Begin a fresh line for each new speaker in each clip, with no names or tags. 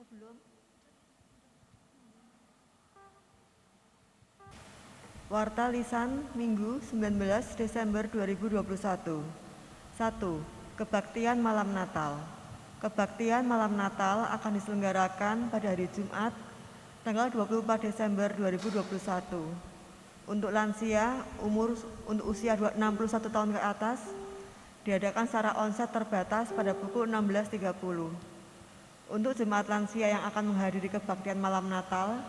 belum? Warta Lisan Minggu 19 Desember 2021. 1. Kebaktian Malam Natal. Kebaktian Malam Natal akan diselenggarakan pada hari Jumat, tanggal 24 Desember 2021. Untuk lansia untuk usia 61 tahun ke atas, diadakan secara onsite terbatas pada pukul 16.30. Untuk jemaat lansia yang akan menghadiri kebaktian malam Natal,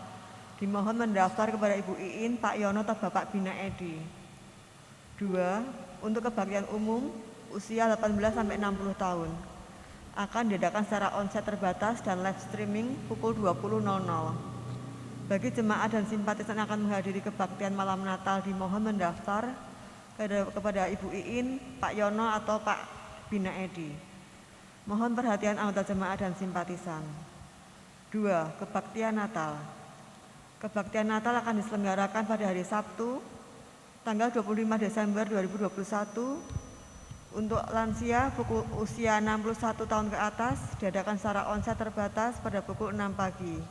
dimohon mendaftar kepada Ibu Iin, Pak Yono, atau Bapak Bina Edi. 2. Untuk kebaktian umum usia 18-60 tahun, akan diadakan secara onsite terbatas dan live streaming pukul 20.00. Bagi jemaat dan simpatisan yang akan menghadiri kebaktian malam Natal, dimohon mendaftar kepada Ibu Iin, Pak Yono, atau Pak Bina Edi. Mohon perhatian anggota jemaat dan simpatisan. 2. Kebaktian Natal. Kebaktian Natal akan diselenggarakan pada hari Sabtu, tanggal 25 Desember 2021. Untuk lansia usia 61 tahun ke atas, diadakan secara onsite terbatas pada pukul 6 pagi.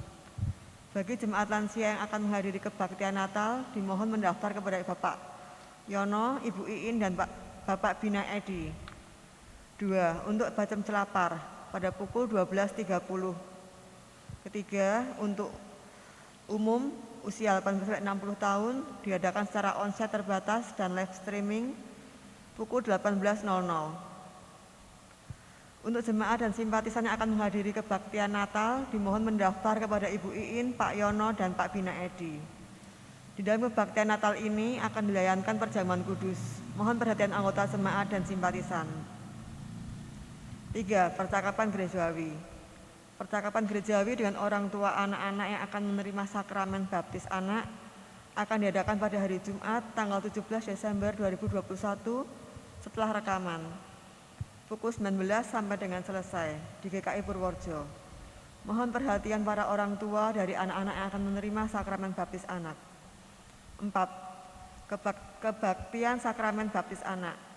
Bagi jemaat lansia yang akan menghadiri kebaktian Natal, dimohon mendaftar kepada Bapak Yono, Ibu Iin, dan Bapak Bina Edi. 2. Untuk bacem celapar pada pukul 12.30. 3. Untuk umum usia 18-60 tahun, diadakan secara onsite terbatas dan live streaming pukul 18.00. Untuk jemaat dan simpatisan yang akan menghadiri kebaktian Natal, dimohon mendaftar kepada Ibu Iin, Pak Yono, dan Pak Bina Edi. Di dalam kebaktian Natal ini akan dilayankan perjamuan kudus. Mohon perhatian anggota jemaat dan simpatisan. 3. Percakapan gerejawi. Percakapan gerejawi dengan orang tua anak-anak yang akan menerima sakramen baptis anak akan diadakan pada hari Jumat, tanggal 17 Desember 2021 setelah rekaman, pukul 19 sampai dengan selesai di GKI Purworejo. Mohon perhatian para orang tua dari anak-anak yang akan menerima sakramen baptis anak. 4. Kebaktian sakramen baptis anak.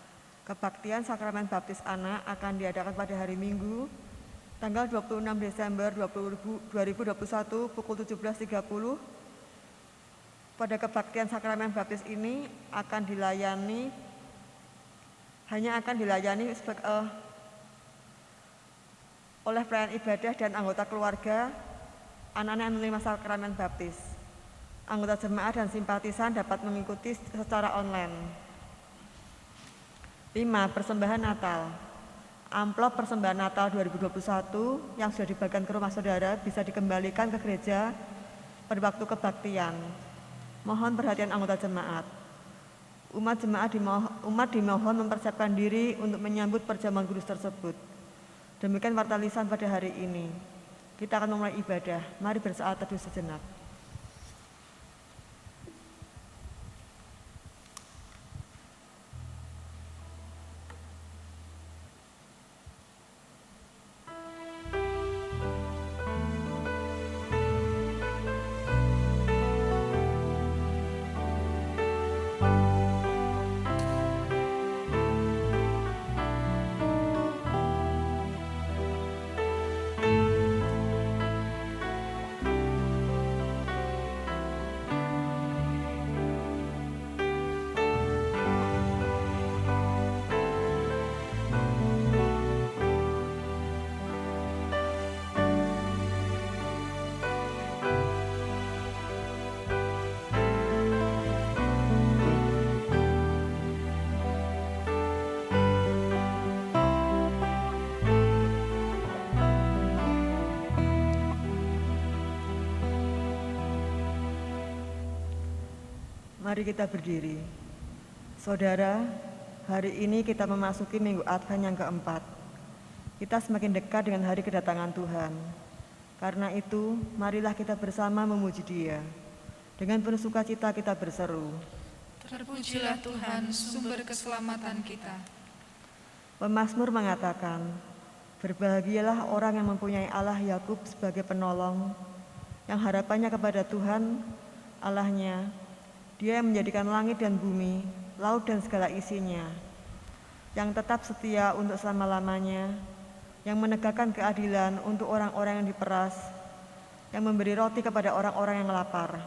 Kebaktian sakramen baptis anak akan diadakan pada hari Minggu, tanggal 26 Desember 2021 pukul 17.30. Pada kebaktian sakramen baptis ini hanya akan dilayani oleh pelayan ibadah dan anggota keluarga anak-anak yang menerima sakramen baptis. Anggota jemaat dan simpatisan dapat mengikuti secara online. 5. Persembahan Natal. Amplop persembahan Natal 2021 yang sudah dibagikan ke rumah saudara bisa dikembalikan ke gereja pada waktu kebaktian. Mohon perhatian anggota jemaat. Umat dimohon mempersiapkan diri untuk menyambut perjamuan kudus tersebut. Demikian warta lisan pada hari ini. Kita akan memulai ibadah. Mari bersaat teduh sejenak. Mari kita berdiri. Saudara, hari ini kita memasuki Minggu Advent yang keempat. Kita semakin dekat dengan hari kedatangan Tuhan. Karena itu, marilah kita bersama memuji Dia. Dengan penuh sukacita kita berseru,
Terpujilah Tuhan, sumber keselamatan kita.
Pemazmur mengatakan, berbahagialah orang yang mempunyai Allah Yakub sebagai penolong, yang harapannya kepada Tuhan, Allahnya. Dia yang menjadikan langit dan bumi, laut dan segala isinya, yang tetap setia untuk selama-lamanya, yang menegakkan keadilan untuk orang-orang yang diperas, yang memberi roti kepada orang-orang yang lapar.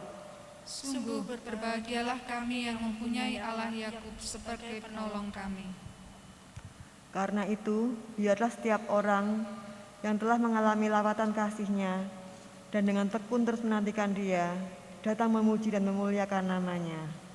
Sungguh berbahagialah kami yang mempunyai Allah Yakub sebagai penolong kami.
Karena itu, biarlah setiap orang yang telah mengalami lawatan kasih-Nya dan dengan tekun terus menantikan Dia, datang memuji dan memuliakan nama-Nya.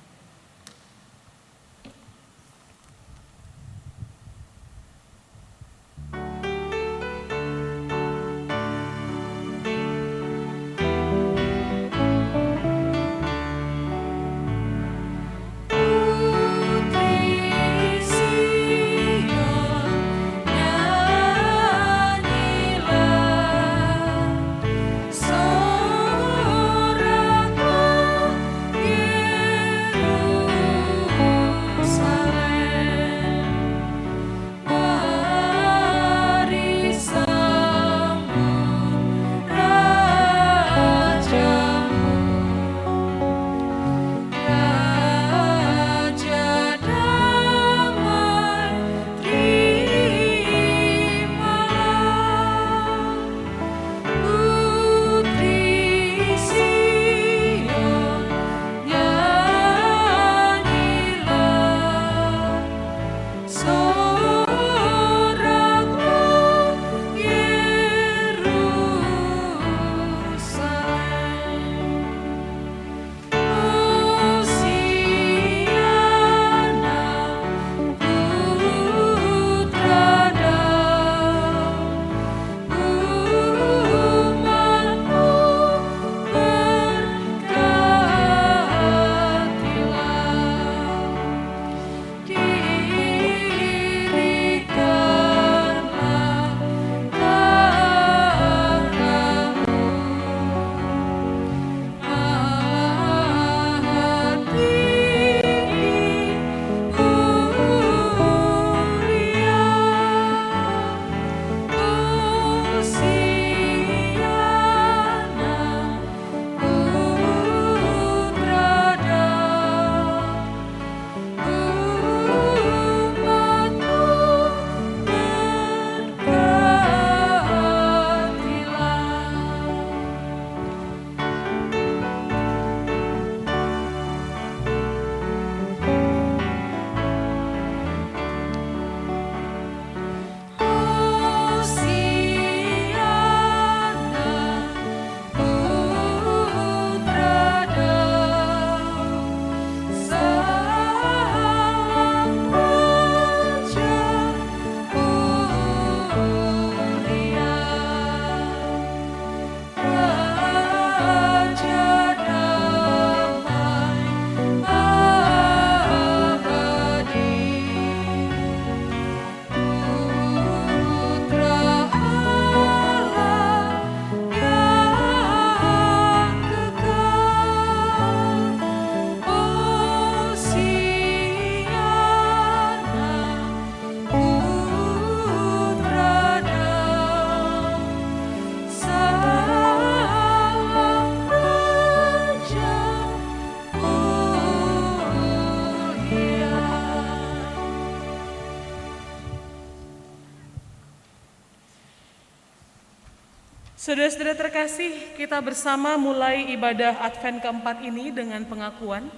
Saudara-saudara terkasih, kita bersama mulai ibadah Advent keempat ini dengan pengakuan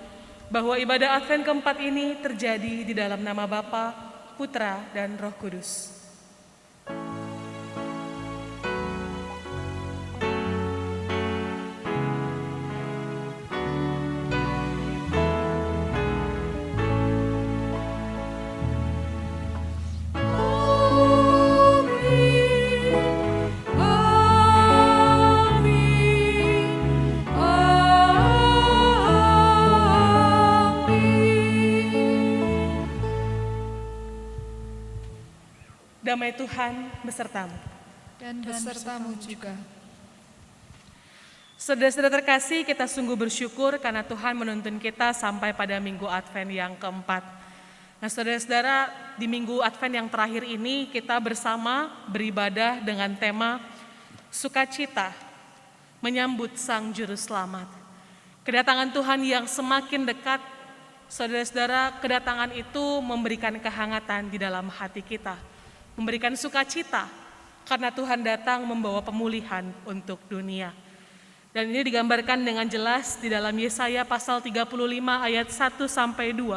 bahwa ibadah Advent keempat ini terjadi di dalam nama Bapa, Putra, dan Roh Kudus. Damai Tuhan besertamu.
Dan besertamu juga.
Saudara-saudara terkasih, kita sungguh bersyukur karena Tuhan menuntun kita sampai pada minggu Advent yang keempat. Nah, saudara-saudara, di minggu Advent yang terakhir ini kita bersama beribadah dengan tema sukacita menyambut Sang Juru Selamat. Kedatangan Tuhan yang semakin dekat, saudara-saudara, kedatangan itu memberikan kehangatan di dalam hati kita. Memberikan sukacita karena Tuhan datang membawa pemulihan untuk dunia. Dan ini digambarkan dengan jelas di dalam Yesaya pasal 35 ayat 1 sampai 2.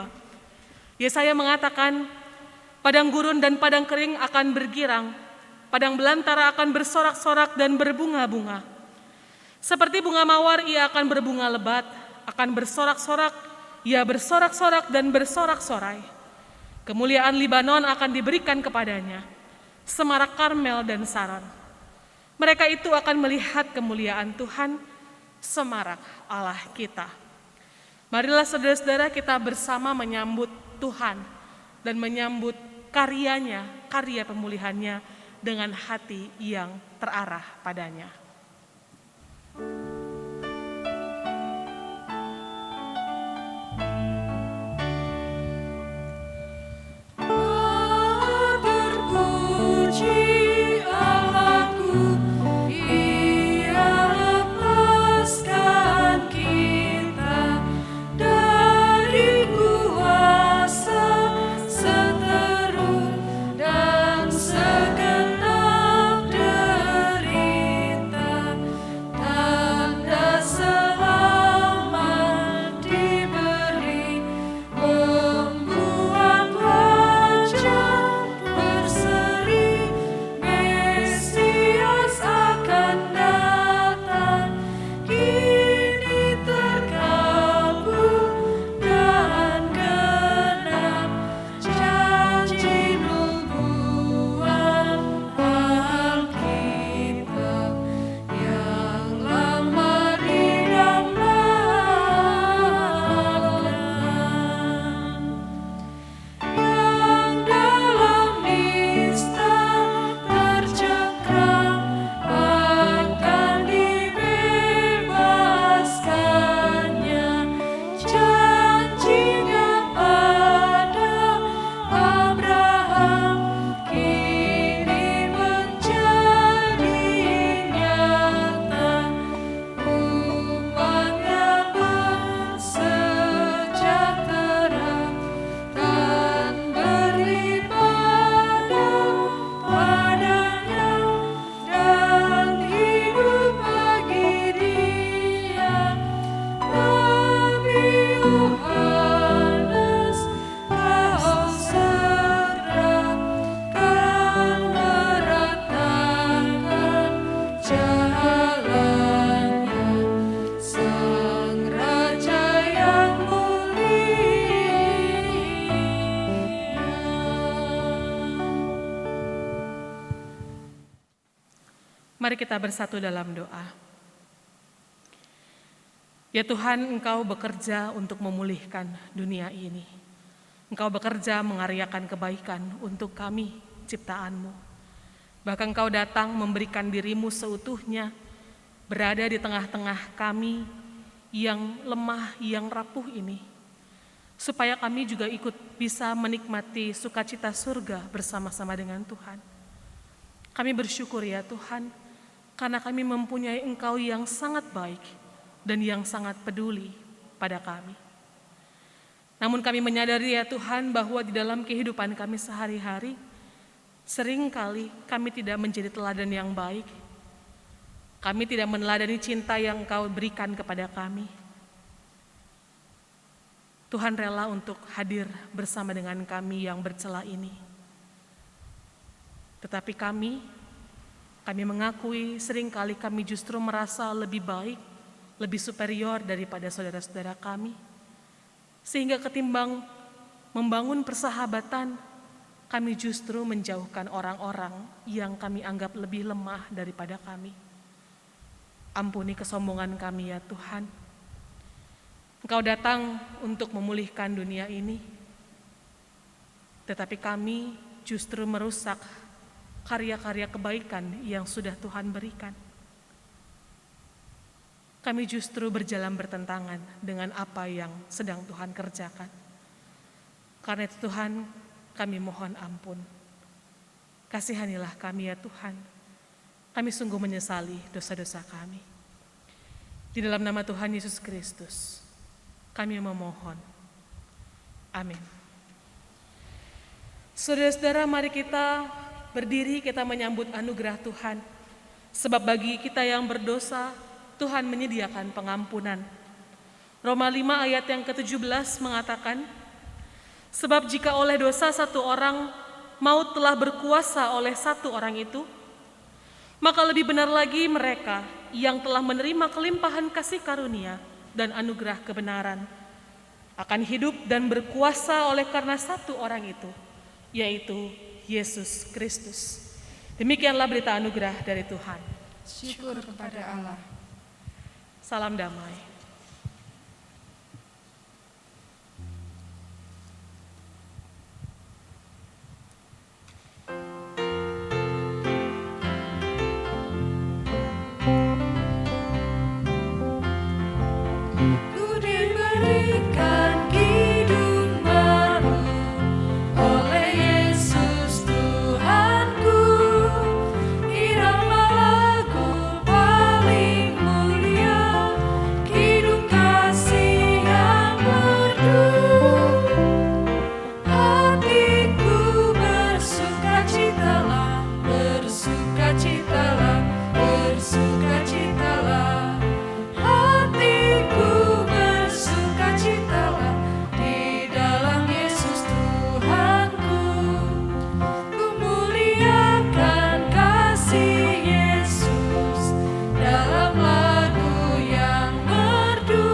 Yesaya mengatakan, padang gurun dan padang kering akan bergirang, padang belantara akan bersorak-sorak dan berbunga-bunga. Seperti bunga mawar ia akan berbunga lebat, akan bersorak-sorak, ia bersorak-sorak dan bersorak-sorai. Kemuliaan Libanon akan diberikan kepadanya, semarak Karmel dan Saron. Mereka itu akan melihat kemuliaan Tuhan, semarak Allah kita. Marilah saudara-saudara kita bersama menyambut Tuhan dan menyambut karyanya, karya pemulihannya dengan hati yang terarah padanya. Mari kita bersatu dalam doa. Ya Tuhan, Engkau bekerja untuk memulihkan dunia ini. Engkau bekerja mengaryakan kebaikan untuk kami, ciptaan-Mu. Bahkan Engkau datang memberikan diri-Mu seutuhnya, berada di tengah-tengah kami yang lemah, yang rapuh ini, supaya kami juga ikut bisa menikmati sukacita surga bersama-sama dengan Tuhan. Kami bersyukur ya Tuhan, karena kami mempunyai Engkau yang sangat baik dan yang sangat peduli pada kami. Namun kami menyadari ya Tuhan bahwa di dalam kehidupan kami sehari-hari, seringkali kami tidak menjadi teladan yang baik. Kami tidak meneladani cinta yang Engkau berikan kepada kami. Tuhan rela untuk hadir bersama dengan kami yang bercela ini. Tetapi kami mengakui seringkali kami justru merasa lebih baik, lebih superior daripada saudara-saudara kami. Sehingga ketimbang membangun persahabatan, kami justru menjauhkan orang-orang yang kami anggap lebih lemah daripada kami. Ampuni kesombongan kami ya Tuhan. Engkau datang untuk memulihkan dunia ini, tetapi kami justru merusak karya-karya kebaikan yang sudah Tuhan berikan. Kami justru berjalan bertentangan dengan apa yang sedang Tuhan kerjakan. Karena itu Tuhan, kami mohon ampun. Kasihanilah kami ya Tuhan. Kami sungguh menyesali dosa-dosa kami. Di dalam nama Tuhan Yesus Kristus, kami memohon. Amin. Saudara-saudara, mari kita berdiri, kita menyambut anugerah Tuhan. Sebab bagi kita yang berdosa, Tuhan menyediakan pengampunan. Roma 5 ayat yang ke-17 mengatakan, sebab jika oleh dosa satu orang maut telah berkuasa oleh satu orang itu, maka lebih benar lagi mereka yang telah menerima kelimpahan kasih karunia dan anugerah kebenaran akan hidup dan berkuasa oleh karena satu orang itu, yaitu Yesus Kristus. Demikianlah berita anugerah dari Tuhan.
Syukur kepada Allah.
Salam damai.
Ku diberikan hidup baru oleh Yesus Tuhanku. Irama lagu paling mulia, hidup kasih yang merdu. Hatiku bersukacitalah, bersukacitalah, bersukacitalah. Hatiku bersukacitalah di dalam Yesus Tuhanku. Ku muliakan kasih Yesus dalam lagu yang merdu.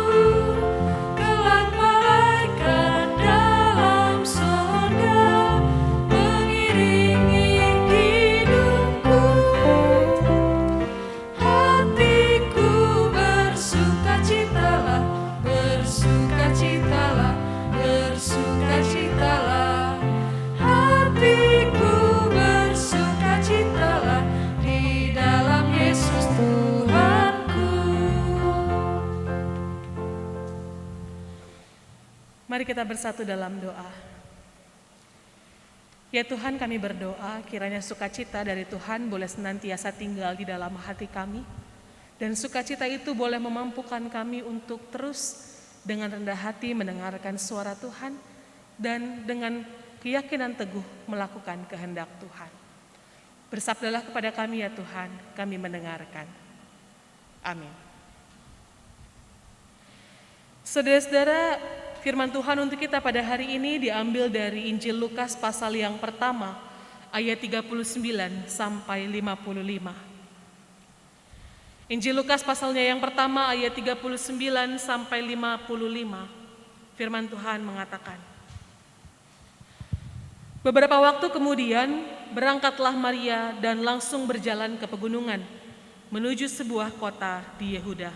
Kelak malaikat dalam surga mengiringi hidupku. Hatiku bersukacitalah, bersukacitalah, bersukacitalah. Hatiku bersukacitalah di dalam Yesus Tuhanku.
Mari kita bersatu dalam doa. Ya Tuhan, kami berdoa kiranya sukacita dari Tuhan boleh senantiasa tinggal di dalam hati kami, dan sukacita itu boleh memampukan kami untuk terus dengan rendah hati mendengarkan suara Tuhan dan dengan keyakinan teguh melakukan kehendak Tuhan. Bersabdalah kepada kami ya Tuhan, kami mendengarkan. Amin. Saudara-saudara, firman Tuhan untuk kita pada hari ini diambil dari Injil Lukas pasal yang pertama, ayat 39 sampai 55. Injil Lukas pasalnya yang pertama ayat 39 sampai 55. Firman Tuhan mengatakan, beberapa waktu kemudian berangkatlah Maria dan langsung berjalan ke pegunungan menuju sebuah kota di Yehuda.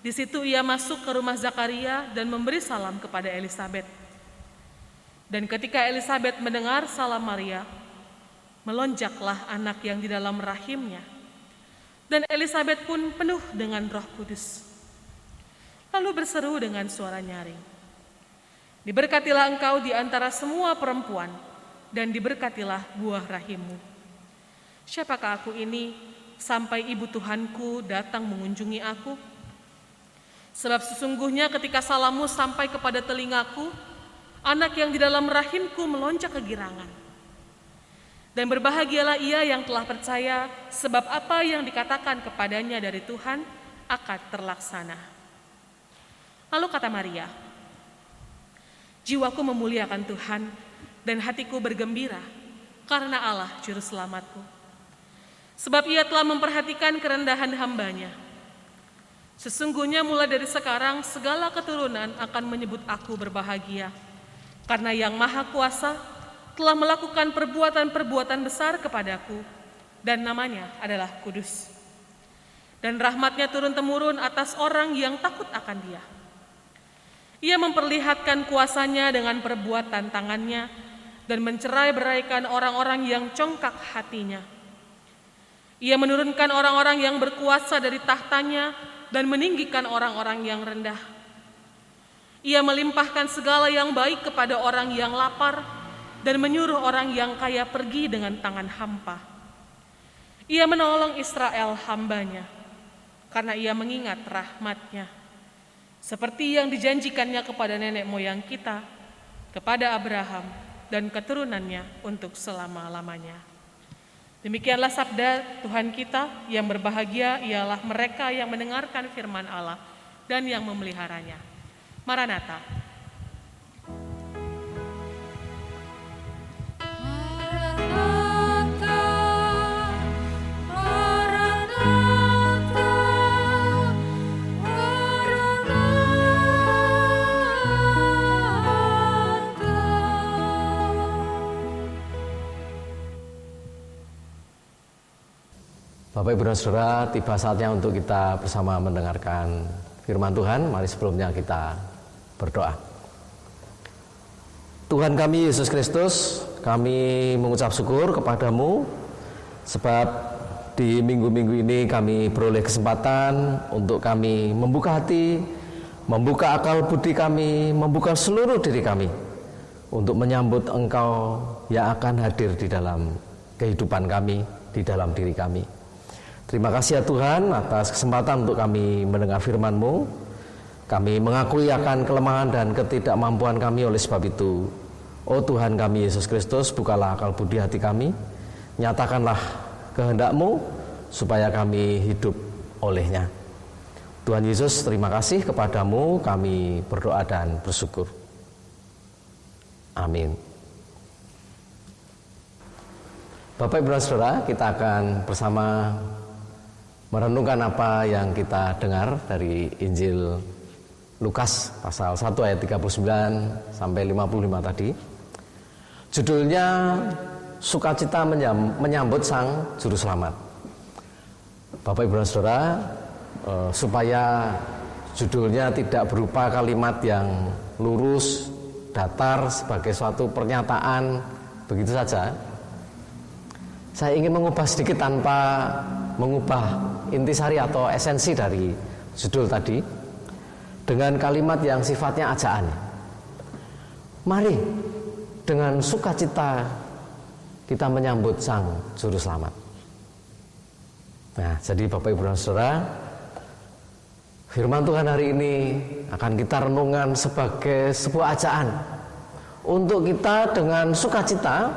Di situ ia masuk ke rumah Zakaria dan memberi salam kepada Elisabet. Dan ketika Elisabet mendengar salam Maria, melonjaklah anak yang di dalam rahimnya. Dan Elisabet pun penuh dengan Roh Kudus. Lalu berseru dengan suara nyaring, diberkatilah engkau di antara semua perempuan, dan diberkatilah buah rahimmu. Siapakah aku ini sampai ibu Tuhanku datang mengunjungi aku? Sebab sesungguhnya ketika salammu sampai kepada telingaku, anak yang di dalam rahimku melonjak kegirangan. Dan berbahagialah ia yang telah percaya, sebab apa yang dikatakan kepadanya dari Tuhan akan terlaksana. Lalu kata Maria, jiwaku memuliakan Tuhan dan hatiku bergembira karena Allah Juru Selamatku. Sebab ia telah memperhatikan kerendahan hambanya. Sesungguhnya mulai dari sekarang segala keturunan akan menyebut aku berbahagia, karena Yang Maha Kuasa telah melakukan perbuatan-perbuatan besar kepadaku, dan namanya adalah Kudus. Dan rahmatnya turun-temurun atas orang yang takut akan Dia. Ia memperlihatkan kuasanya dengan perbuatan tangannya, dan mencerai-beraikan orang-orang yang congkak hatinya. Ia menurunkan orang-orang yang berkuasa dari tahtanya, dan meninggikan orang-orang yang rendah. Ia melimpahkan segala yang baik kepada orang yang lapar, dan menyuruh orang yang kaya pergi dengan tangan hampa. Ia menolong Israel hambanya, karena ia mengingat rahmat-Nya, seperti yang dijanjikannya kepada nenek moyang kita, kepada Abraham dan keturunannya untuk selama-lamanya. Demikianlah sabda Tuhan kita, yang berbahagia ialah mereka yang mendengarkan firman Allah dan yang memeliharanya. Maranatha.
Bapak Ibu dan Saudara, tiba saatnya untuk kita bersama mendengarkan firman Tuhan. Mari sebelumnya kita berdoa. Tuhan kami Yesus Kristus, kami mengucap syukur kepadamu sebab di minggu-minggu ini kami beroleh kesempatan untuk kami membuka hati, membuka akal budi kami, membuka seluruh diri kami untuk menyambut Engkau yang akan hadir di dalam kehidupan kami, di dalam diri kami. Terima kasih ya Tuhan atas kesempatan untuk kami mendengar firman-Mu. Kami mengakui akan kelemahan dan ketidakmampuan kami, oleh sebab itu, oh Tuhan kami Yesus Kristus, bukalah akal budi hati kami, nyatakanlah kehendak-Mu supaya kami hidup olehnya. Tuhan Yesus, terima kasih kepadamu, kami berdoa dan bersyukur. Amin. Bapak Ibu dan Saudara, kita akan bersama merenungkan apa yang kita dengar dari Injil Lukas pasal 1 ayat 39 sampai 55 tadi. Judulnya Sukacita Menyambut Sang Juru Selamat. Bapak Ibu dan Saudara, supaya judulnya tidak berupa kalimat yang lurus, datar sebagai suatu pernyataan begitu saja, saya ingin mengubah sedikit tanpa mengubah intisari atau esensi dari judul tadi dengan kalimat yang sifatnya ajaan. Mari dengan sukacita kita menyambut Sang Juru Selamat. Nah, jadi Bapak Ibu dan Saudara, firman Tuhan hari ini akan kita renungkan sebagai sebuah ajaan untuk kita dengan sukacita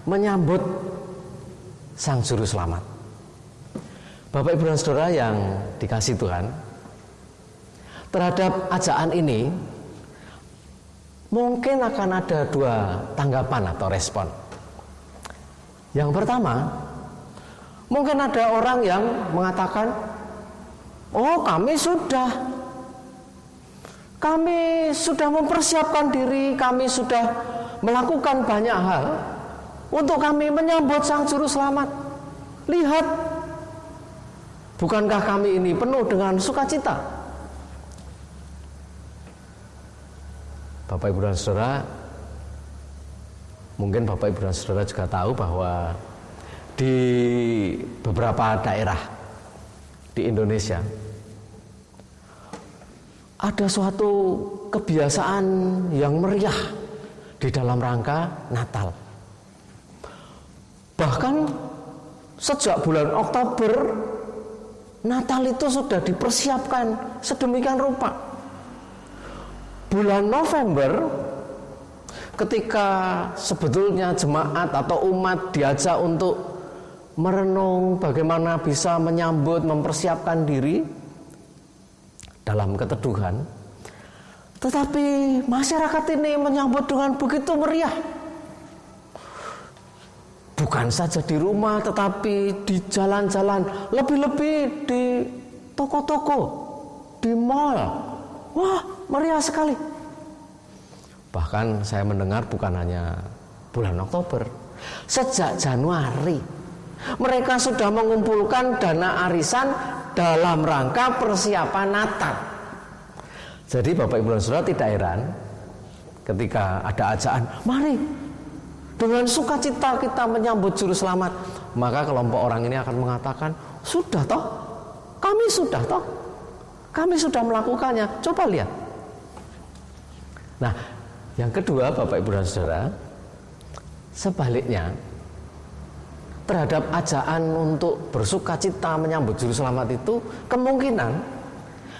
menyambut Sang Juru Selamat. Bapak Ibu dan Saudara yang dikasihi Tuhan, terhadap ajaan ini mungkin akan ada dua tanggapan atau respon. Yang pertama, mungkin ada orang yang mengatakan, oh kami sudah mempersiapkan diri, kami sudah melakukan banyak hal untuk kami menyambut Sang Juru Selamat. Lihat, bukankah kami ini penuh dengan sukacita? Bapak Ibu dan Saudara, mungkin Bapak Ibu dan Saudara juga tahu bahwa di beberapa daerah di Indonesia ada suatu kebiasaan yang meriah di dalam rangka Natal. Bahkan sejak bulan Oktober, Natal itu sudah dipersiapkan sedemikian rupa. Bulan November, ketika sebetulnya jemaat atau umat diajak untuk merenung bagaimana bisa menyambut, mempersiapkan diri dalam keteduhan, tetapi masyarakat ini menyambut dengan begitu meriah. Bukan saja di rumah, tetapi di jalan-jalan, lebih-lebih di toko-toko, di mal. Wah, meriah sekali. Bahkan saya mendengar bukan hanya bulan Oktober, sejak Januari mereka sudah mengumpulkan dana arisan dalam rangka persiapan Natal. Jadi Bapak Ibu dan Saudara, tidak heran ketika ada ajaan, mari dengan sukacita kita menyambut Juru Selamat, maka kelompok orang ini akan mengatakan, sudah toh, kami sudah melakukannya, coba lihat. Nah, yang kedua Bapak Ibu dan Saudara, sebaliknya terhadap ajaan untuk bersukacita menyambut Juru Selamat itu, kemungkinan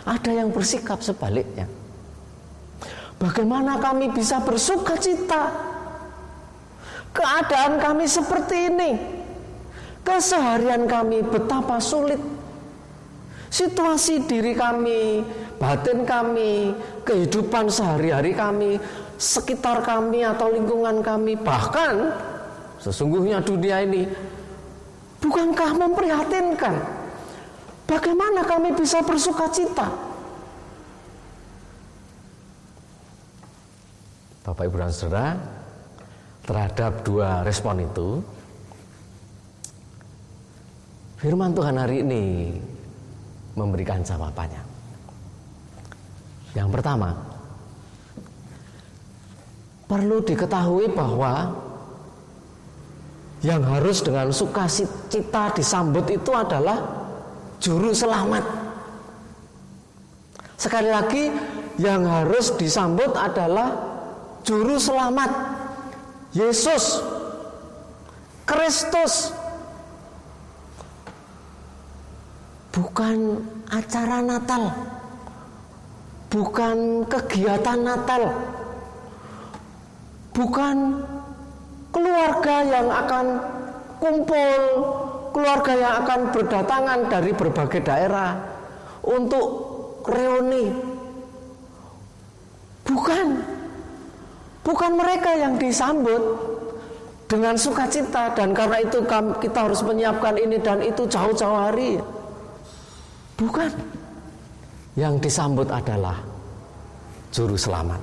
ada yang bersikap sebaliknya. Bagaimana kami bisa bersukacita? Keadaan kami seperti ini. keseharian kami betapa sulit. Situasi diri kami, batin kami, kehidupan sehari-hari kami, sekitar kami atau lingkungan kami, bahkan sesungguhnya dunia ini, bukankah memprihatinkan? Bagaimana kami bisa bersuka cita? Bapak Ibu dan Saudara, terhadap dua respon itu, firman Tuhan hari ini memberikan jawabannya. Yang pertama, perlu diketahui bahwa yang harus dengan sukacita disambut itu adalah juru selamat. Sekali lagi, yang harus disambut adalah juru selamat, Yesus Kristus. Bukan acara Natal, bukan kegiatan Natal, bukan keluarga yang akan kumpul, keluarga yang akan berdatangan dari berbagai daerah untuk reuni. Bukan mereka yang disambut dengan sukacita, dan karena itu kita harus menyiapkan ini dan itu jauh-jauh hari. Bukan. Yang disambut adalah juru selamat.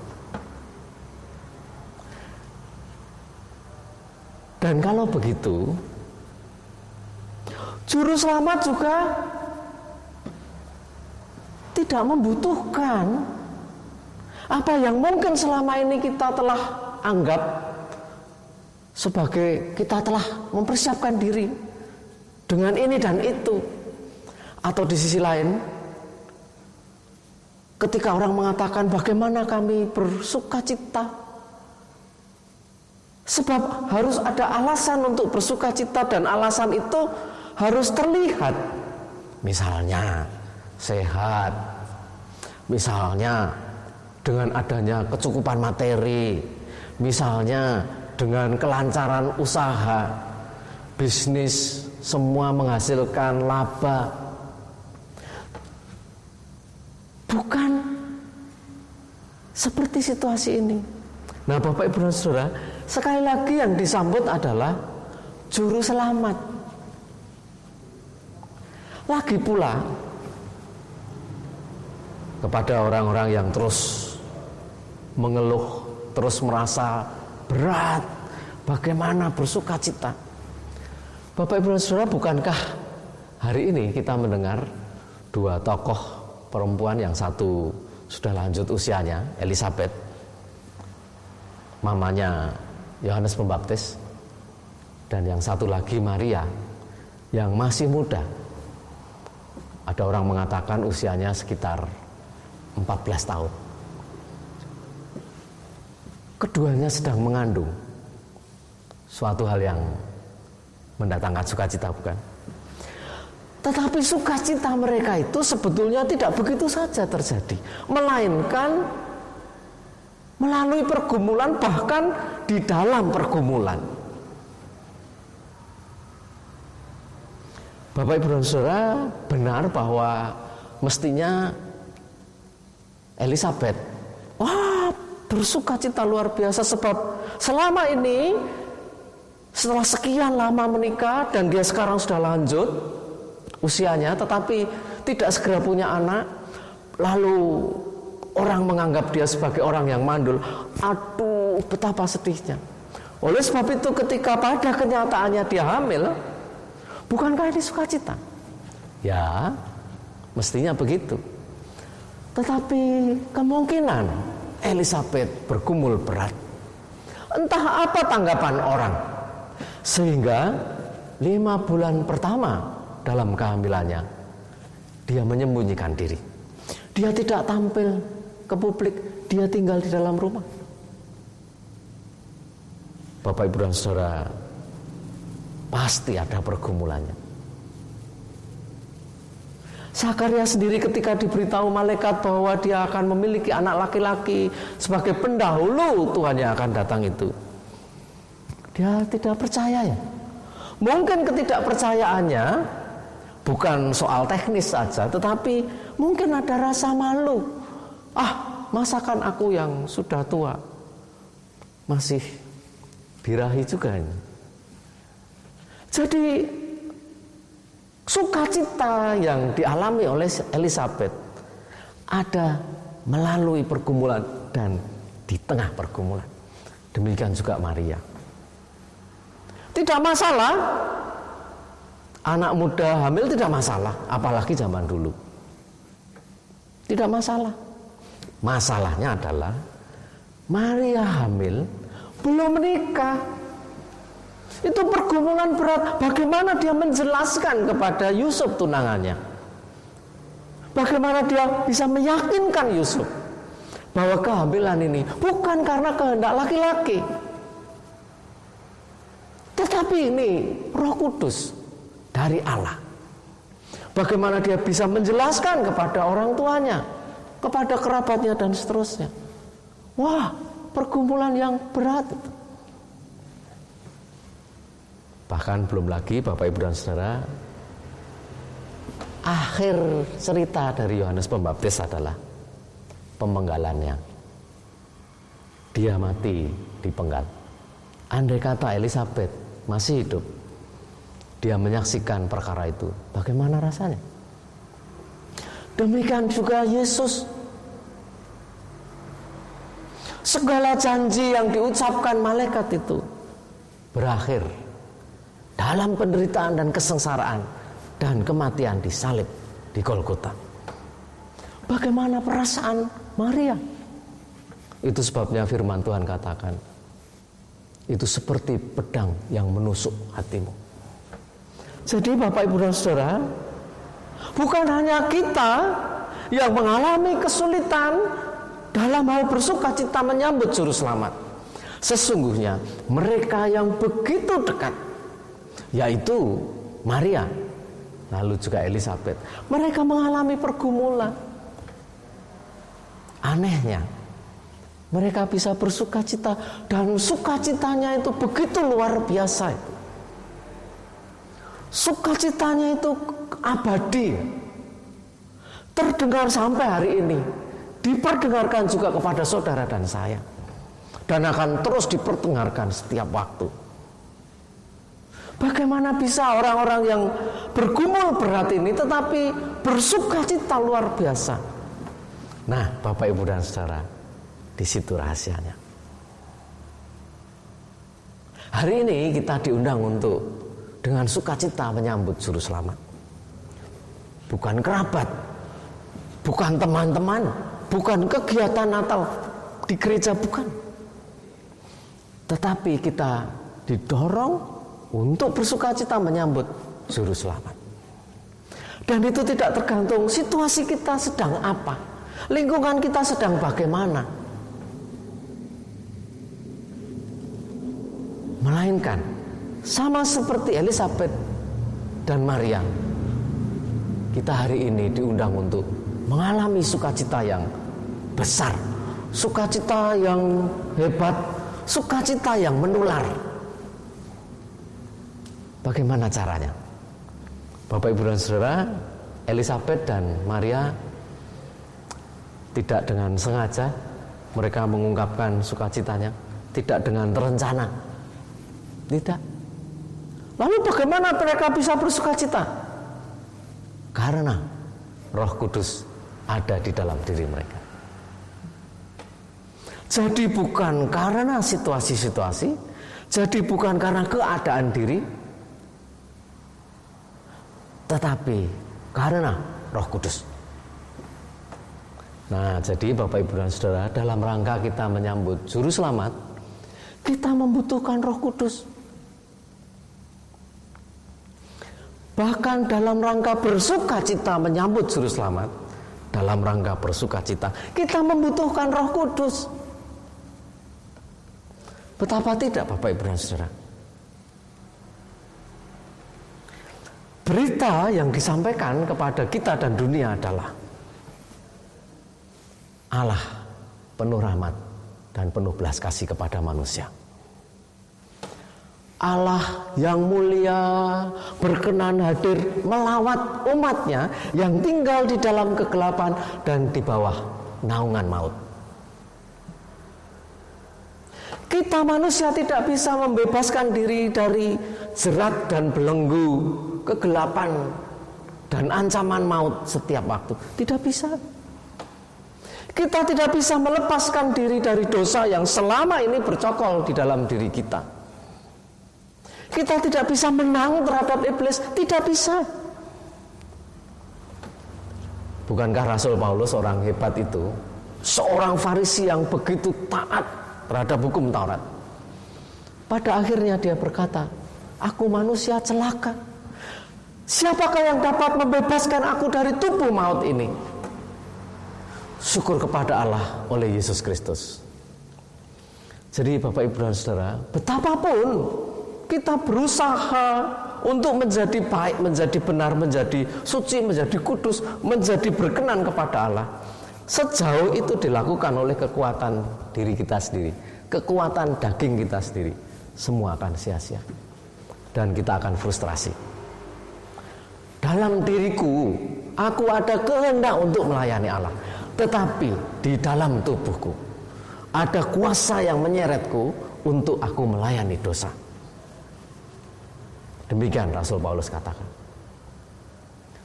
Dan kalau begitu, juru selamat juga tidak membutuhkan apa yang mungkin selama ini kita telah anggap sebagai kita telah mempersiapkan diri dengan ini dan itu. Atau di sisi lain, ketika orang mengatakan bagaimana kami bersuka cita, sebab harus ada alasan untuk bersuka cita, dan alasan itu harus terlihat. Misalnya sehat, misalnya dengan adanya kecukupan materi, misalnya dengan kelancaran usaha, bisnis semua menghasilkan laba. Bukan seperti situasi ini. Nah, Bapak Ibu dan Saudara, sekali lagi yang disambut adalah juru selamat. Lagi pula kepada orang-orang yang terus mengeluh, terus merasa berat, bagaimana bersuka cita. Bapak Ibu dan Saudara, bukankah hari ini kita mendengar dua tokoh perempuan, yang satu sudah lanjut usianya, Elizabeth, mamanya Yohanes Pembaptis, dan yang satu lagi Maria yang masih muda. Ada orang mengatakan usianya sekitar 14 tahun. Keduanya sedang mengandung, suatu hal yang mendatangkan sukacita, bukan? Tetapi sukacita mereka itu sebetulnya tidak begitu saja terjadi, melainkan melalui pergumulan, bahkan di dalam pergumulan. Bapak Ibu dan Saudara, benar bahwa mestinya Elizabeth bersukacita luar biasa, sebab selama ini setelah sekian lama menikah dan dia sekarang sudah lanjut usianya, tetapi tidak segera punya anak, lalu orang menganggap dia sebagai orang yang mandul. Aduh, betapa sedihnya. Oleh sebab itu, ketika pada kenyataannya dia hamil, bukankah ini sukacita? Ya, mestinya begitu. Tetapi kemungkinan Elizabeth bergumul berat. Entah apa tanggapan orang, sehingga 5 bulan pertama dalam kehamilannya dia menyembunyikan diri. Dia tidak tampil ke publik, dia tinggal di dalam rumah. Bapak Ibu dan Saudara, pasti ada pergumulannya. Zakaria sendiri ketika diberitahu malaikat bahwa dia akan memiliki anak laki-laki sebagai pendahulu Tuhan yang akan datang itu, dia tidak percaya ya. Mungkin ketidakpercayaannya bukan soal teknis saja, tetapi mungkin ada rasa malu. Masakan aku yang sudah tua masih birahi juga ini. Jadi sukacita yang dialami oleh Elisabet ada melalui pergumulan dan di tengah pergumulan. Demikian juga Maria. Tidak masalah, anak muda hamil tidak masalah, apalagi zaman dulu. Tidak masalah. Masalahnya adalah Maria hamil belum menikah. Itu pergumulan berat. Bagaimana dia menjelaskan kepada Yusuf tunangannya? Bagaimana dia bisa meyakinkan Yusuf bahwa kehamilan ini bukan karena kehendak laki-laki, tetapi ini Roh Kudus dari Allah. Bagaimana dia bisa menjelaskan kepada orang tuanya, kepada kerabatnya dan seterusnya. Wah, pergumulan yang berat itu. Bahkan belum lagi Bapak Ibu dan Saudara, akhir cerita dari Yohanes Pembaptis adalah pemenggalannya. Dia mati dipenggal. Andai kata Elisabet masih hidup, dia menyaksikan perkara itu, bagaimana rasanya? Demikian juga Yesus. Segala janji yang diucapkan malaikat itu berakhir dalam penderitaan dan kesengsaraan dan kematian disalib di Golgota. Bagaimana perasaan Maria? Itu sebabnya firman Tuhan katakan, itu seperti pedang yang menusuk hatimu. Jadi Bapak Ibu dan Saudara, bukan hanya kita yang mengalami kesulitan dalam hal bersukacita menyambut juru selamat. Sesungguhnya mereka yang begitu dekat, yaitu Maria, lalu juga Elisabet, mereka mengalami pergumulan. Anehnya, mereka bisa bersukacita dan sukacitanya itu begitu luar biasa. Sukacitanya itu abadi, terdengar sampai hari ini, diperdengarkan juga kepada saudara dan saya, dan akan terus diperdengarkan setiap waktu. Bagaimana bisa orang-orang yang bergumul berat ini tetapi bersukacita luar biasa? Nah, Bapak Ibu dan Saudara, di situ rahasianya. Hari ini kita diundang untuk dengan sukacita menyambut juru selamat. Bukan kerabat, bukan teman-teman, bukan kegiatan Natal di gereja, bukan. Tetapi kita didorong untuk bersukacita menyambut juru selamat. Dan itu tidak tergantung situasi kita sedang apa, lingkungan kita sedang bagaimana, melainkan sama seperti Elisabet dan Maria, kita hari ini diundang untuk mengalami sukacita yang besar, sukacita yang hebat, sukacita yang menular. Bagaimana caranya? Bapak Ibu dan Saudara, Elisabet dan Maria tidak dengan sengaja mereka mengungkapkan sukacitanya, tidak dengan terencana. Tidak. Lalu bagaimana mereka bisa bersukacita? Karena Roh Kudus ada di dalam diri mereka. Jadi bukan karena situasi-situasi, jadi bukan karena keadaan diri, tetapi karena Roh Kudus. Nah, jadi Bapak Ibu dan Saudara, dalam rangka kita menyambut juru selamat, kita membutuhkan Roh Kudus. Bahkan dalam rangka bersukacita menyambut juru selamat, dalam rangka bersukacita kita membutuhkan Roh Kudus. Betapa tidak Bapak Ibu dan Saudara? Berita yang disampaikan kepada kita dan dunia adalah Allah penuh rahmat dan penuh belas kasih kepada manusia. Allah yang mulia berkenan hadir melawat umatnya yang tinggal di dalam kegelapan dan di bawah naungan maut. Kita manusia tidak bisa membebaskan diri dari jerat dan belenggu kegelapan dan ancaman maut setiap waktu. Tidak bisa. Kita tidak bisa melepaskan diri dari dosa yang selama ini bercokol di dalam diri kita. Kita tidak bisa menang terhadap iblis, tidak bisa. Bukankah Rasul Paulus orang hebat itu, seorang Farisi yang begitu taat terhadap hukum Taurat? Pada akhirnya dia berkata, aku manusia celaka. Siapakah yang dapat membebaskan aku dari tubuh maut ini? Syukur kepada Allah oleh Yesus Kristus. Jadi Bapak Ibu dan Saudara, betapapun kita berusaha untuk menjadi baik, menjadi benar, menjadi suci, menjadi kudus, menjadi berkenan kepada Allah, sejauh itu dilakukan oleh kekuatan diri kita sendiri, kekuatan daging kita sendiri, semua akan sia-sia dan kita akan frustrasi. Dalam diriku, aku ada kehendak untuk melayani Allah, tetapi di dalam tubuhku ada kuasa yang menyeretku untuk aku melayani dosa. Demikian Rasul Paulus katakan.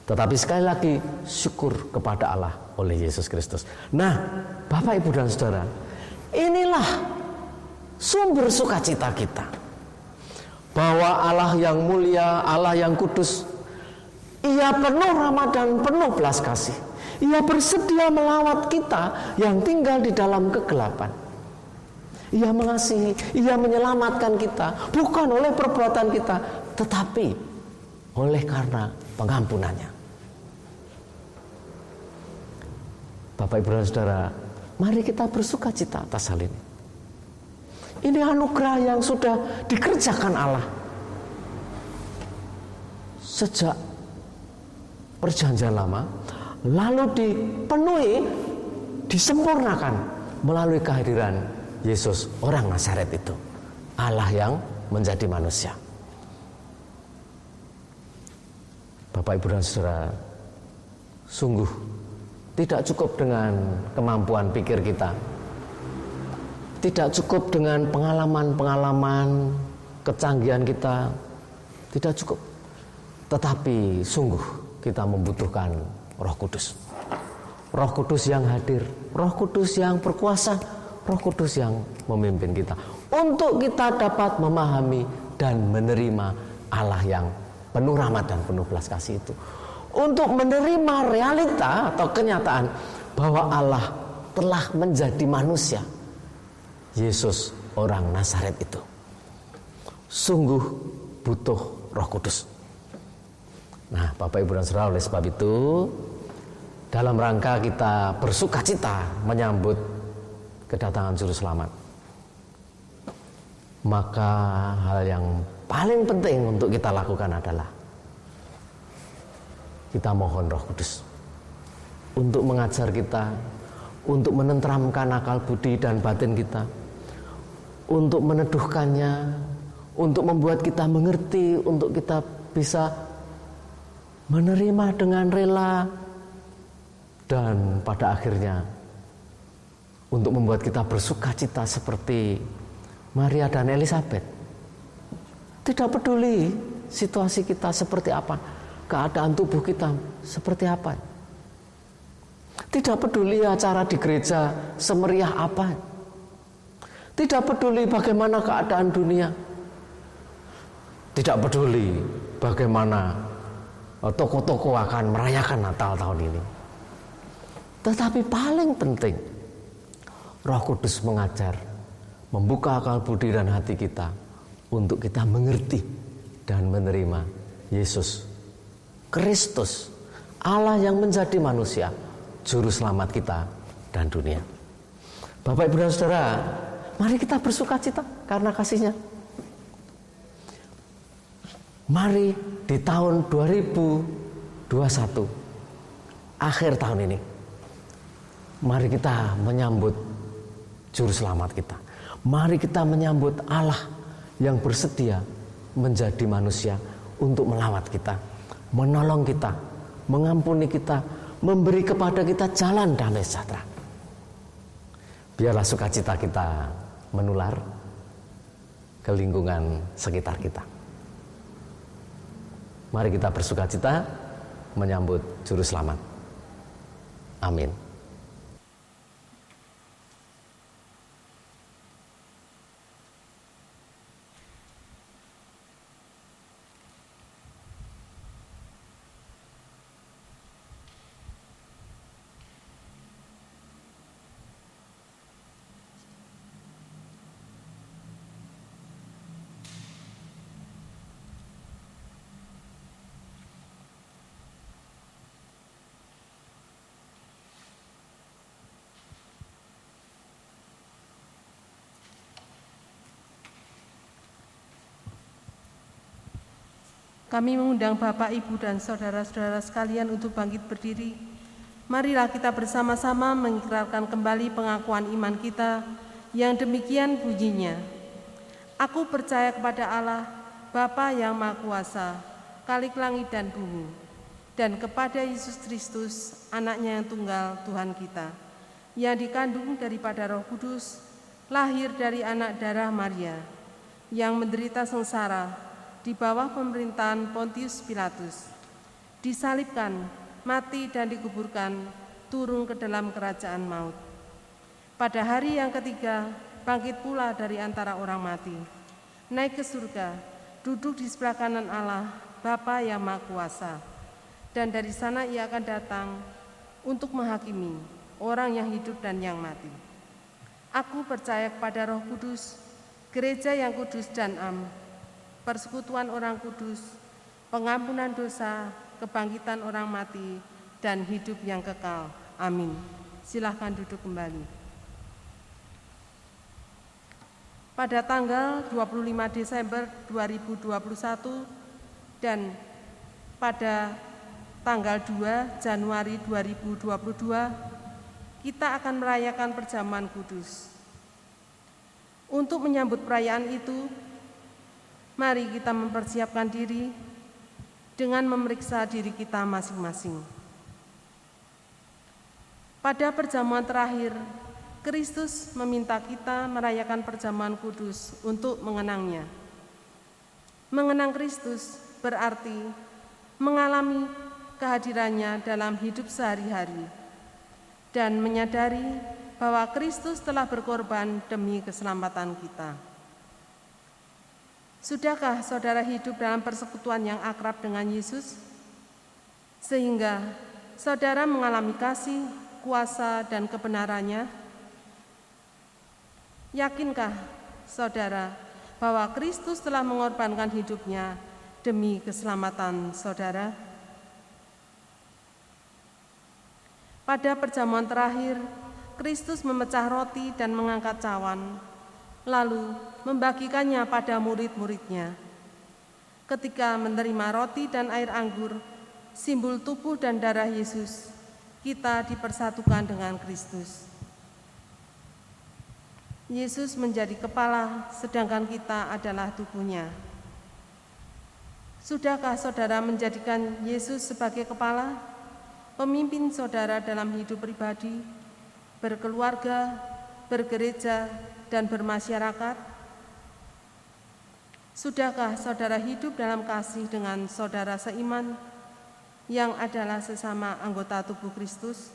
Tetapi sekali lagi, syukur kepada Allah oleh Yesus Kristus. Nah, Bapak Ibu dan Saudara, inilah sumber sukacita kita, bahwa Allah yang mulia, Allah yang kudus, Ia penuh rahmat dan penuh belas kasih. Ia bersedia melawat kita yang tinggal di dalam kegelapan. Ia mengasihi, Ia menyelamatkan kita, bukan oleh perbuatan kita, tetapi oleh karena pengampunannya. Bapak Ibu dan Saudara, mari kita bersukacita atas hal ini. Ini anugerah yang sudah dikerjakan Allah sejak perjanjian lama, lalu dipenuhi, disempurnakan melalui kehadiran Yesus orang Nazaret itu, Allah yang menjadi manusia. Bapak Ibu dan Saudara, sungguh tidak cukup dengan kemampuan pikir kita, tidak cukup dengan pengalaman-pengalaman kecanggihan kita, tidak cukup. Tetapi sungguh kita membutuhkan Roh Kudus. Roh Kudus yang hadir, Roh Kudus yang berkuasa, Roh Kudus yang memimpin kita untuk kita dapat memahami dan menerima Allah yang penuh rahmat dan penuh belas kasih itu, untuk menerima realita atau kenyataan bahwa Allah telah menjadi manusia, Yesus orang Nazaret itu. Sungguh butuh Roh Kudus. Nah, Bapak Ibu dan Saudara, oleh sebab itu, dalam rangka kita bersukacita menyambut kedatangan Juru Selamat, maka hal yang paling penting untuk kita lakukan adalah kita mohon Roh Kudus untuk mengajar kita, untuk menenteramkan akal budi dan batin kita, untuk meneduhkannya, untuk membuat kita mengerti, untuk kita bisa menerima dengan rela, dan pada akhirnya untuk membuat kita bersukacita seperti Maria dan Elizabeth. Tidak peduli situasi kita seperti apa, keadaan tubuh kita seperti apa, tidak peduli acara di gereja semeriah apa, tidak peduli bagaimana keadaan dunia, tidak peduli bagaimana toko-toko akan merayakan Natal tahun ini. Tetapi paling penting, Roh Kudus mengajar, membuka akal budi dan hati kita untuk kita mengerti dan menerima Yesus Kristus, Allah yang menjadi manusia, Juru Selamat kita dan dunia. Bapak Ibu dan Saudara, mari kita bersukacita karena kasih-Nya. Mari di tahun 2021, akhir tahun ini, mari kita menyambut Juru Selamat kita. Mari kita menyambut Allah yang bersedia menjadi manusia untuk melawat kita, menolong kita, mengampuni kita, memberi kepada kita jalan damai sejahtera. Biarlah sukacita kita menular ke lingkungan sekitar kita. Mari kita bersukacita menyambut Juru Selamat. Amin.
Kami mengundang Bapak, Ibu, dan saudara-saudara sekalian untuk bangkit berdiri. Marilah kita bersama-sama mengikrarkan kembali pengakuan iman kita yang demikian bunyinya. Aku percaya kepada Allah, Bapa yang Maha Kuasa, Khalik langit dan bumi, dan kepada Yesus Kristus, Anaknya yang tunggal Tuhan kita, yang dikandung daripada Roh Kudus, lahir dari anak darah Maria, yang menderita sengsara di bawah pemerintahan Pontius Pilatus, disalibkan, mati dan dikuburkan, turun ke dalam kerajaan maut. Pada hari yang ketiga, bangkit pula dari antara orang mati, naik ke surga, duduk di sebelah kanan Allah, Bapa yang Maha Kuasa, dan dari sana ia akan datang untuk menghakimi orang yang hidup dan yang mati. Aku percaya kepada Roh Kudus, gereja yang kudus dan am, persekutuan orang kudus, pengampunan dosa, kebangkitan orang mati, dan hidup yang kekal. Amin. Silahkan duduk kembali. Pada tanggal 25 Desember 2021 dan pada tanggal 2 Januari 2022, kita akan merayakan perjamuan kudus. Untuk menyambut perayaan itu, mari kita mempersiapkan diri dengan memeriksa diri kita masing-masing. Pada perjamuan terakhir, Kristus meminta kita merayakan perjamuan kudus untuk mengenangnya. Mengenang Kristus berarti mengalami kehadirannya dalam hidup sehari-hari dan menyadari bahwa Kristus telah berkorban demi keselamatan kita. Sudahkah saudara hidup dalam persekutuan yang akrab dengan Yesus, sehingga saudara mengalami kasih, kuasa, dan kebenarannya? Yakinkah saudara bahwa Kristus telah mengorbankan hidupnya demi keselamatan saudara? Pada perjamuan terakhir, Kristus memecah roti dan mengangkat cawan, lalu membagikannya pada murid-muridnya. Ketika menerima roti dan air anggur, simbol tubuh dan darah Yesus, kita dipersatukan dengan Kristus. Yesus menjadi kepala, sedangkan kita adalah tubuhnya. Sudahkah saudara menjadikan Yesus sebagai kepala, pemimpin saudara dalam hidup pribadi, berkeluarga, bergereja, dan bermasyarakat? Sudahkah saudara hidup dalam kasih dengan saudara seiman yang adalah sesama anggota tubuh Kristus?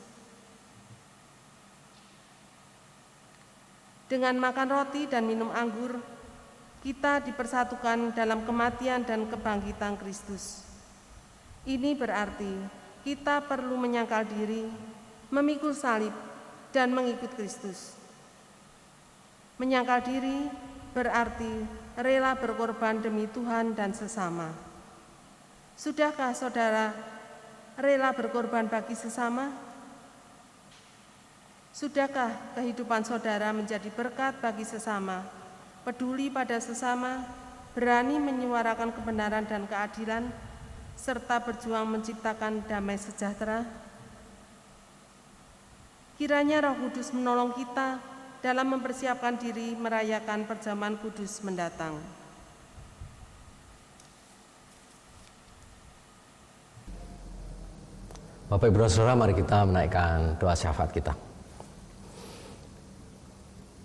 Dengan makan roti dan minum anggur, kita dipersatukan dalam kematian dan kebangkitan Kristus. Ini berarti kita perlu menyangkal diri, memikul salib, dan mengikut Kristus. Menyangkal diri berarti rela berkorban demi Tuhan dan sesama. Sudahkah saudara rela berkorban bagi sesama? Sudahkah kehidupan saudara menjadi berkat bagi sesama, peduli pada sesama, berani menyuarakan kebenaran dan keadilan, serta berjuang menciptakan damai sejahtera? Kiranya Roh Kudus menolong kita dalam mempersiapkan diri merayakan perjamuan kudus mendatang.
Bapak Ibu dan Saudara, mari kita menaikkan doa syafaat kita.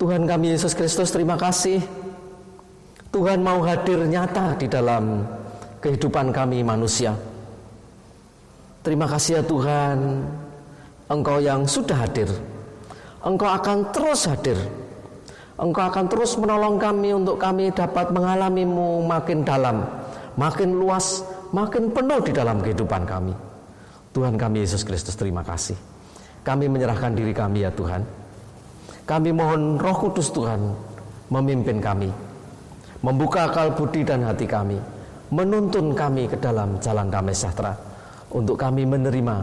Tuhan kami Yesus Kristus, terima kasih Tuhan mau hadir nyata di dalam kehidupan kami manusia. Terima kasih ya Tuhan, Engkau yang sudah hadir, Engkau akan terus hadir, Engkau akan terus menolong kami untuk kami dapat mengalami-Mu makin dalam, makin luas, makin penuh di dalam kehidupan kami. Tuhan kami Yesus Kristus, terima kasih. Kami menyerahkan diri kami ya Tuhan. Kami mohon Roh Kudus Tuhan memimpin kami, membuka akal budi dan hati kami, menuntun kami ke dalam jalan damai sejahtera, untuk kami menerima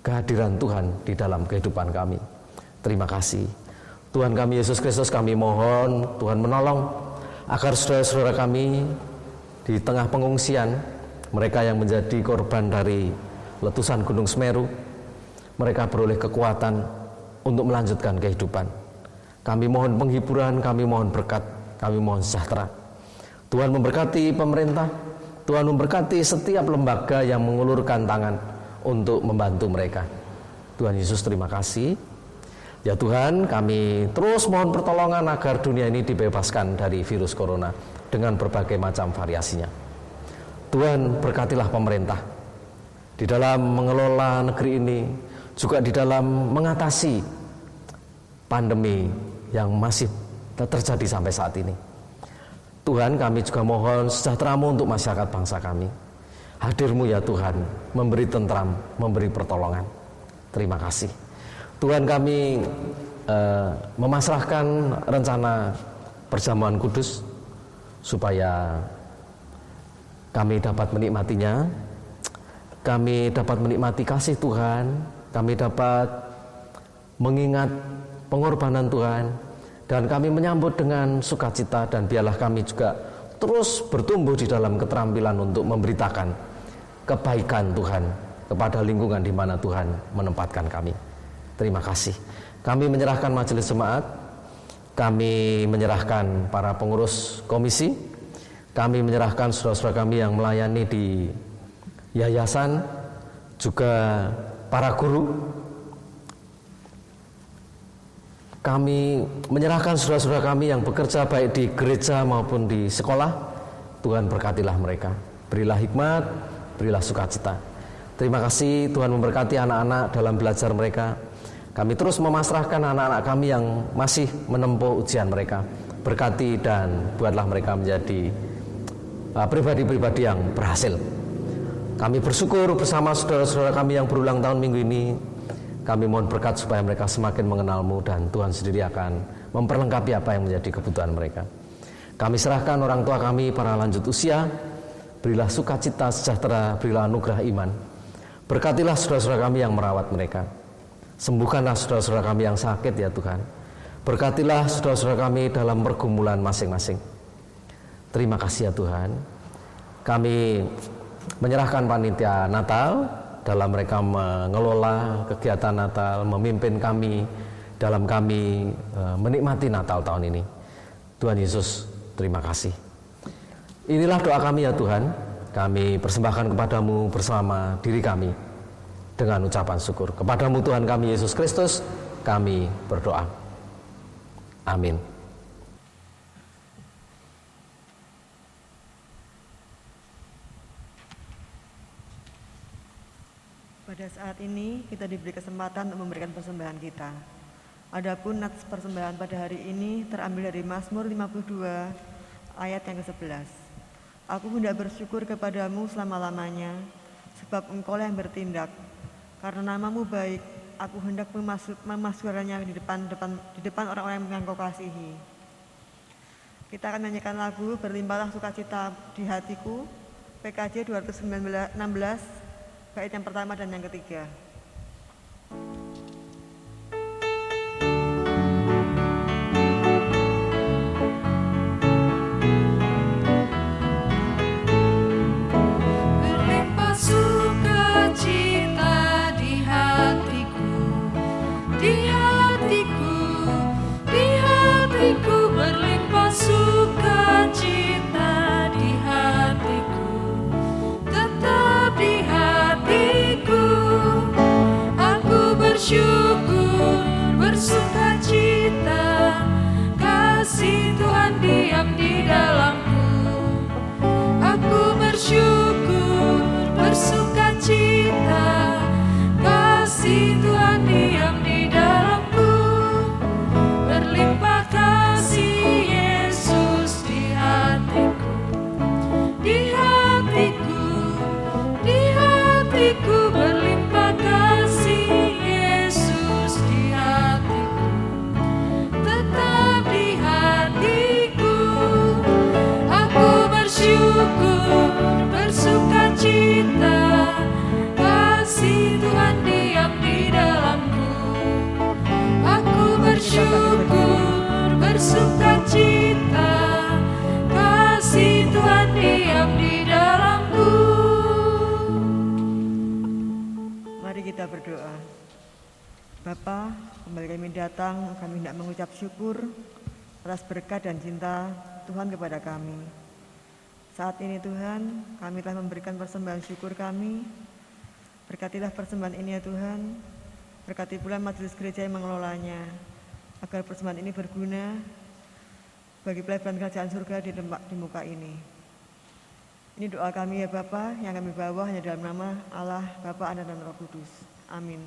kehadiran Tuhan di dalam kehidupan kami. Terima kasih Tuhan kami Yesus Kristus. Kami mohon Tuhan menolong agar saudara-saudara kami di tengah pengungsian, mereka yang menjadi korban dari letusan Gunung Semeru, mereka beroleh kekuatan untuk melanjutkan kehidupan. Kami mohon penghiburan, kami mohon berkat, kami mohon sejahtera. Tuhan memberkati pemerintah, Tuhan memberkati setiap lembaga yang mengulurkan tangan untuk membantu mereka. Tuhan Yesus, terima kasih. Ya Tuhan, kami terus mohon pertolongan agar dunia ini dibebaskan dari virus corona dengan berbagai macam variasinya. Tuhan, berkatilah pemerintah di dalam mengelola negeri ini, juga di dalam mengatasi pandemi yang masih terjadi sampai saat ini. Tuhan, kami juga mohon sejahtera-Mu untuk masyarakat bangsa kami. Hadir-Mu ya Tuhan, memberi tentram, memberi pertolongan. Terima kasih. Tuhan, kami memasrahkan rencana perjamuan kudus supaya kami dapat menikmatinya. Kami dapat menikmati kasih Tuhan, kami dapat mengingat pengorbanan Tuhan, dan kami menyambut dengan sukacita, dan biarlah kami juga terus bertumbuh di dalam keterampilan untuk memberitakan kebaikan Tuhan kepada lingkungan di mana Tuhan menempatkan kami. Terima kasih. Kami menyerahkan majelis jemaat, kami menyerahkan para pengurus komisi, kami menyerahkan saudara-saudara kami yang melayani di yayasan, juga para guru. Kami menyerahkan saudara-saudara kami yang bekerja baik di gereja maupun di sekolah. Tuhan, berkatilah mereka, berilah hikmat, berilah sukacita. Terima kasih Tuhan, memberkati anak-anak dalam belajar mereka. Kami terus memasrahkan anak-anak kami yang masih menempuh ujian mereka. Berkati dan buatlah mereka menjadi pribadi-pribadi yang berhasil. Kami bersyukur bersama saudara-saudara kami yang berulang tahun minggu ini. Kami mohon berkat supaya mereka semakin mengenal-Mu, dan Tuhan sendiri akan memperlengkapi apa yang menjadi kebutuhan mereka. Kami serahkan orang tua kami, para lanjut usia. Berilah sukacita, sejahtera, berilah anugerah iman. Berkatilah saudara-saudara kami yang merawat mereka. Sembuhkanlah saudara-saudara kami yang sakit ya Tuhan. Berkatilah saudara-saudara kami dalam pergumulan masing-masing. Terima kasih ya Tuhan. Kami menyerahkan panitia Natal dalam mereka mengelola kegiatan Natal, memimpin kami dalam kami menikmati Natal tahun ini. Tuhan Yesus, terima kasih. Inilah doa kami ya Tuhan. Kami persembahkan kepadamu bersama diri kami dengan ucapan syukur. Kepadamu Tuhan kami Yesus Kristus, kami berdoa. Amin.
Pada saat ini kita diberi kesempatan untuk memberikan persembahan kita. Adapun nats persembahan pada hari ini terambil dari Mazmur 52 ayat yang ke-11. Aku hendak bersyukur kepadamu selama-lamanya, sebab Engkaulah yang bertindak. Karena nama-Mu baik, aku hendak memasukkannya di depan orang-orang yang Engkau kasihi. Kita akan menyanyikan lagu Berlimpahlah Sukacita di Hatiku, PKJ 216, bait yang pertama dan yang ketiga.
Berlimpah sukacita di hatiku, di hatiku, di hatiku. Berlimpah sukacita di hatiku, tetap di hatiku.
kita berdoa. Bapa, kembali kami datang, kami hendak mengucap syukur atas berkat dan cinta Tuhan kepada kami. Saat ini Tuhan, kami telah memberikan persembahan syukur kami. Berkatilah persembahan ini ya Tuhan, berkati pula majelis gereja yang mengelolanya, agar persembahan ini berguna bagi pelayanan kerajaan surga di muka ini. Ini doa kami ya Bapa, yang kami bawa hanya dalam nama Allah, Bapa, Anak, dan Roh Kudus. Amin.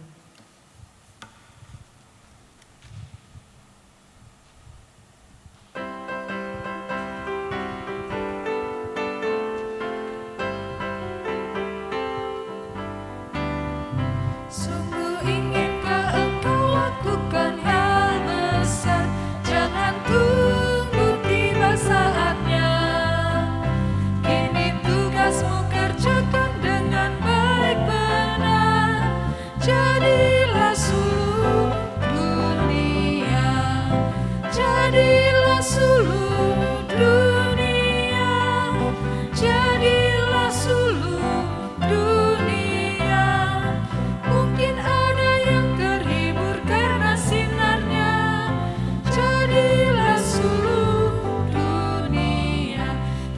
Sungguh inginkah engkau lakukan hal besar, jangan tunggu tiba saatnya. Kini tugasmu kerjakan dengan baik benar, jadilah suluh dunia, jadilah suluh dunia, jadilah suluh dunia. Mungkin ada yang terhibur karena sinarnya, jadilah suluh dunia.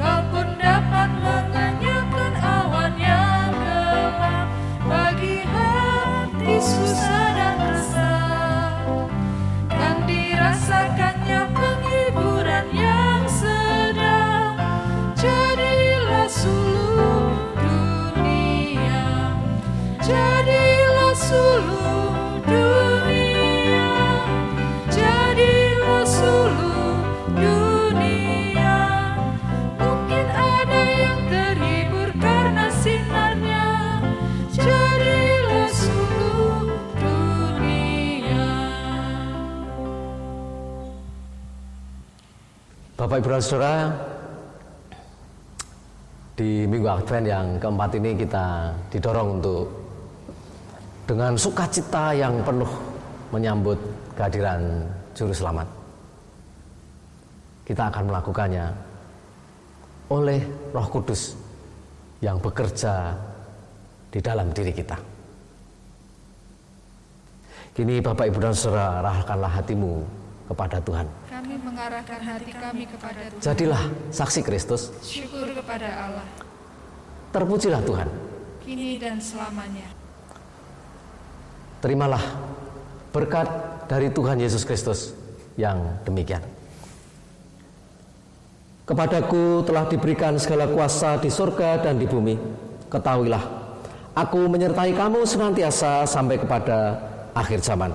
Kau pun dapat mengenyahkan awan yang gelap bagi hati susah dan resah, kan dirasakannya penghiburan yang sedang, jadilah suluh dunia, jadilah suluh dunia, jadilah suluh dunia. Mungkin ada yang terhibur karena sinarnya, jadilah suluh dunia.
Bapak Ibu dan Saudara, di Minggu Advent yang keempat ini kita didorong untuk dengan sukacita yang penuh menyambut kehadiran Juru Selamat. Kita akan melakukannya oleh Roh Kudus yang bekerja di dalam diri kita. Kini Bapak Ibu dan Saudara, arahkanlah hatimu kepada Tuhan.
Kami mengarahkan hati kami kepada Tuhan.
Jadilah saksi Kristus,
Syukur kepada Allah,
terpujilah Tuhan.
kini dan selamanya.
Terimalah berkat dari Tuhan Yesus Kristus yang demikian. Kepadaku telah diberikan segala kuasa di surga dan di bumi. Ketahuilah, aku menyertai kamu senantiasa sampai kepada akhir zaman.